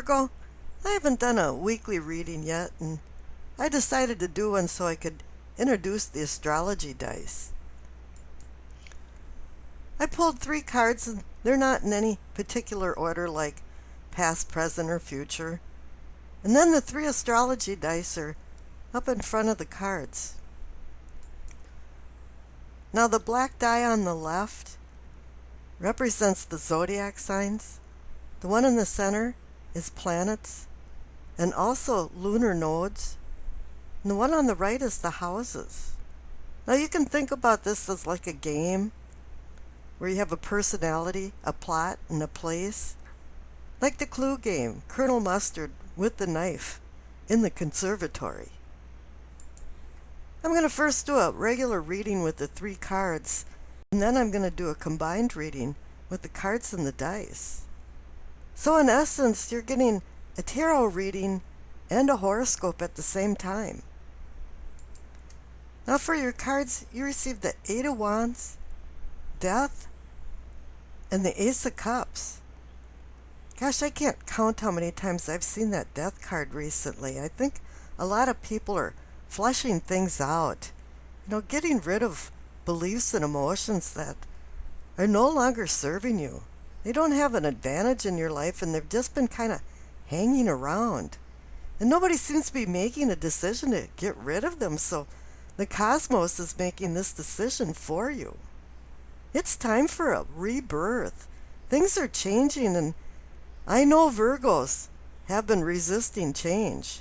Virgo, I haven't done a weekly reading yet, and I decided to do one so I could introduce the astrology dice. I pulled 3 cards, and they're not in any particular order like past, present, or future. And then the 3 astrology dice are up in front of the cards. Now the black die on the left represents the zodiac signs. The one in the center is planets and also lunar nodes. And the one on the right is the houses. Now you can think about this as like a game where you have a personality, a plot, and a place. Like the Clue game, Colonel Mustard with the knife in the conservatory. I'm going to first do a regular reading with the 3 cards, and then I'm going to do a combined reading with the cards and the dice. So in essence, you're getting a tarot reading and a horoscope at the same time. Now for your cards, you receive the 8 of Wands, Death, and the Ace of Cups. Gosh, I can't count how many times I've seen that Death card recently. I think a lot of people are flushing things out. Getting rid of beliefs and emotions that are no longer serving you. They don't have an advantage in your life, and they've just been kind of hanging around. And nobody seems to be making a decision to get rid of them, so the cosmos is making this decision for you. It's time for a rebirth. Things are changing, and I know Virgos have been resisting change.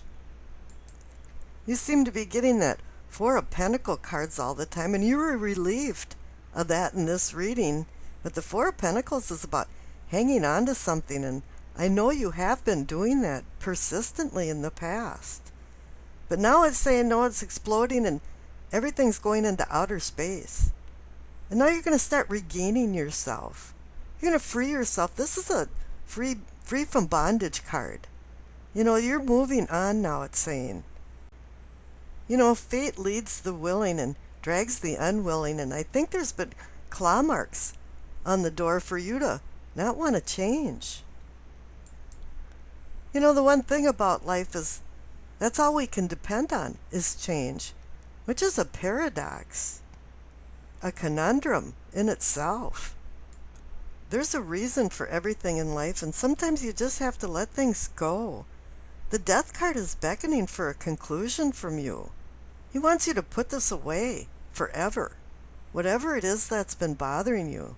You seem to be getting that 4 of Pentacles cards all the time, and you were relieved of that in this reading. But the 4 of Pentacles is about hanging on to something, and I know you have been doing that persistently in the past. But now it's saying, no, it's exploding, and everything's going into outer space. And now you're going to start regaining yourself. You're going to free yourself. This is a free from bondage card. You're moving on now, it's saying. Fate leads the willing and drags the unwilling, and I think there's been claw marks on the door for you to not want to change. The one thing about life is that's all we can depend on is change, which is a paradox, a conundrum in itself. There's a reason for everything in life, and sometimes you just have to let things go. The Death card is beckoning for a conclusion from you. He wants you to put this away forever. Whatever it is that's been bothering you,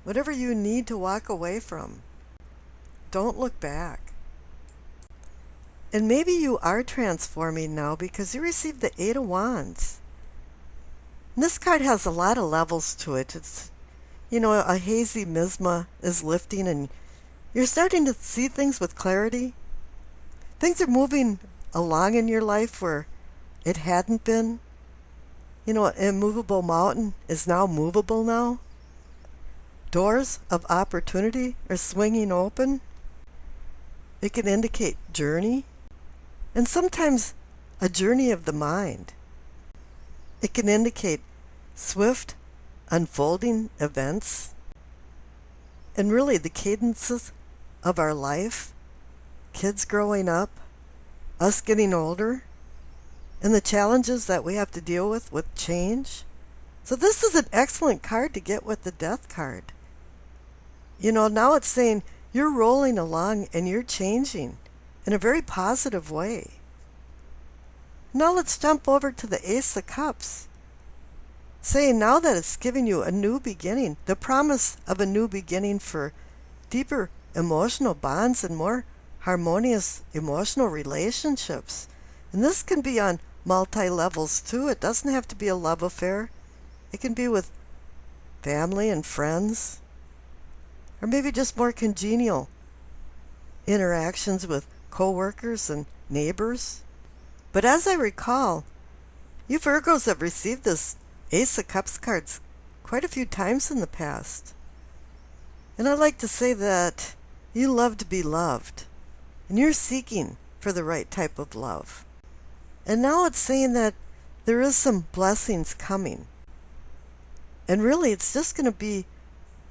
whatever you need to walk away from, don't look back. And maybe you are transforming now because you received the 8 of Wands. And this card has a lot of levels to it. It's, a hazy miasma is lifting, and you're starting to see things with clarity. Things are moving along in your life where it hadn't been. An immovable mountain is now movable now. Doors of opportunity are swinging open. It can indicate journey, and sometimes a journey of the mind. It can indicate swift, unfolding events, and really the cadences of our life, kids growing up, us getting older, and the challenges that we have to deal with change. So this is an excellent card to get with the Death card. Now it's saying you're rolling along and you're changing in a very positive way. Now let's jump over to the Ace of Cups, saying now that it's giving you a new beginning, the promise of a new beginning for deeper emotional bonds and more harmonious emotional relationships. And this can be on multi-levels too. It doesn't have to be a love affair. It can be with family and friends, or maybe just more congenial interactions with co-workers and neighbors. But as I recall, you Virgos have received this Ace of Cups cards quite a few times in the past. And I like to say that you love to be loved, and you're seeking for the right type of love. And now it's saying that there is some blessings coming. And really, it's just going to be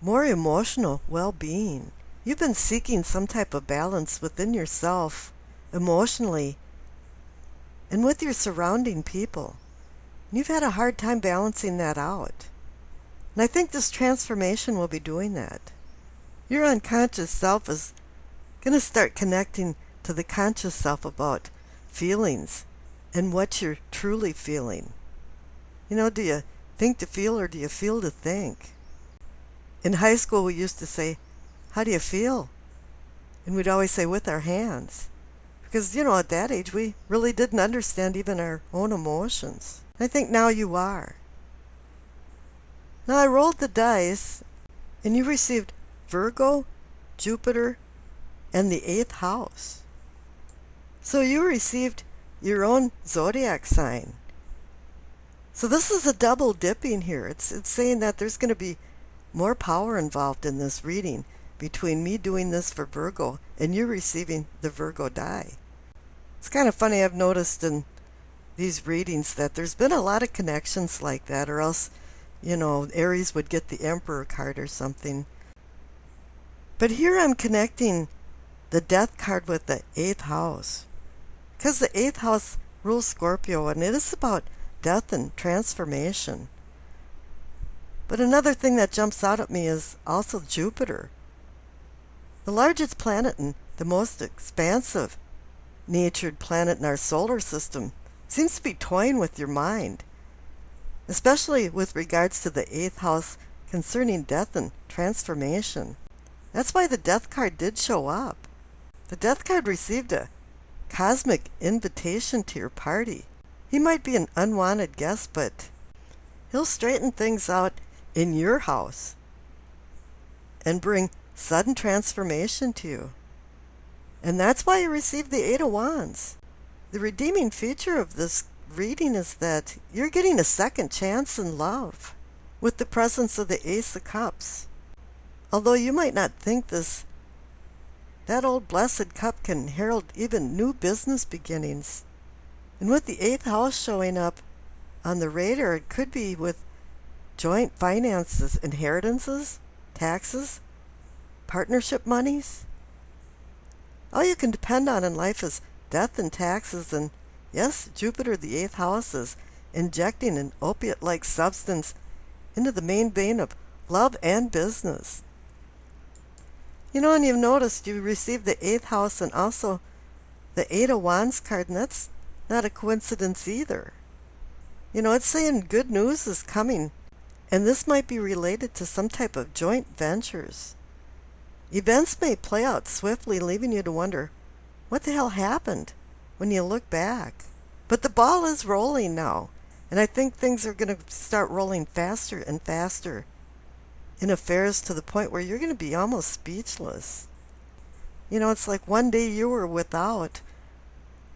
more emotional well-being. You've been seeking some type of balance within yourself, emotionally, and with your surrounding people. You've had a hard time balancing that out. And I think this transformation will be doing that. Your unconscious self is going to start connecting to the conscious self about feelings and what you're truly feeling. You know, do you think to feel or do you feel to think? In high school, we used to say, how do you feel? And we'd always say, with our hands. Because, you know, at that age, we really didn't understand even our own emotions. I think now you are. Now, I rolled the dice, and you received Virgo, Jupiter, and the 8th house. So you received your own zodiac sign. So this is a double dipping here. It's saying that there's going to be more power involved in this reading between me doing this for Virgo and you receiving the Virgo die. It's kind of funny, I've noticed in these readings that there's been a lot of connections like that, or else, you know, Aries would get the Emperor card or something. But here I'm connecting the Death card with the 8th house. Because the 8th house rules Scorpio, and it is about death and transformation. But another thing that jumps out at me is also Jupiter. The largest planet and the most expansive natured planet in our solar system seems to be toying with your mind, especially with regards to the 8th house concerning death and transformation. That's why the Death card did show up. The Death card received a cosmic invitation to your party. He might be an unwanted guest, but he'll straighten things out in your house and bring sudden transformation to you. And that's why you received the 8 of Wands. The redeeming feature of this reading is that you're getting a second chance in love with the presence of the Ace of Cups. Although you might not think this, that old blessed cup can herald even new business beginnings. And with the 8th house showing up on the radar, it could be with joint finances, inheritances, taxes, partnership monies. All you can depend on in life is death and taxes, and yes, Jupiter, the 8th house, is injecting an opiate-like substance into the main vein of love and business. You know, and you've noticed you received the 8th house and also the 8 of Wands card, and that's not a coincidence either. You know, it's saying good news is coming, and this might be related to some type of joint ventures. Events may play out swiftly, leaving you to wonder, what the hell happened when you look back? But the ball is rolling now, and I think things are going to start rolling faster and faster in affairs to the point where you're going to be almost speechless. You know, it's like one day you were without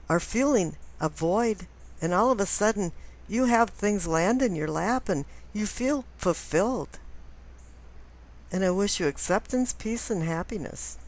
or feeling a void, and all of a sudden you have things land in your lap and you feel fulfilled. And I wish you acceptance, peace, and happiness.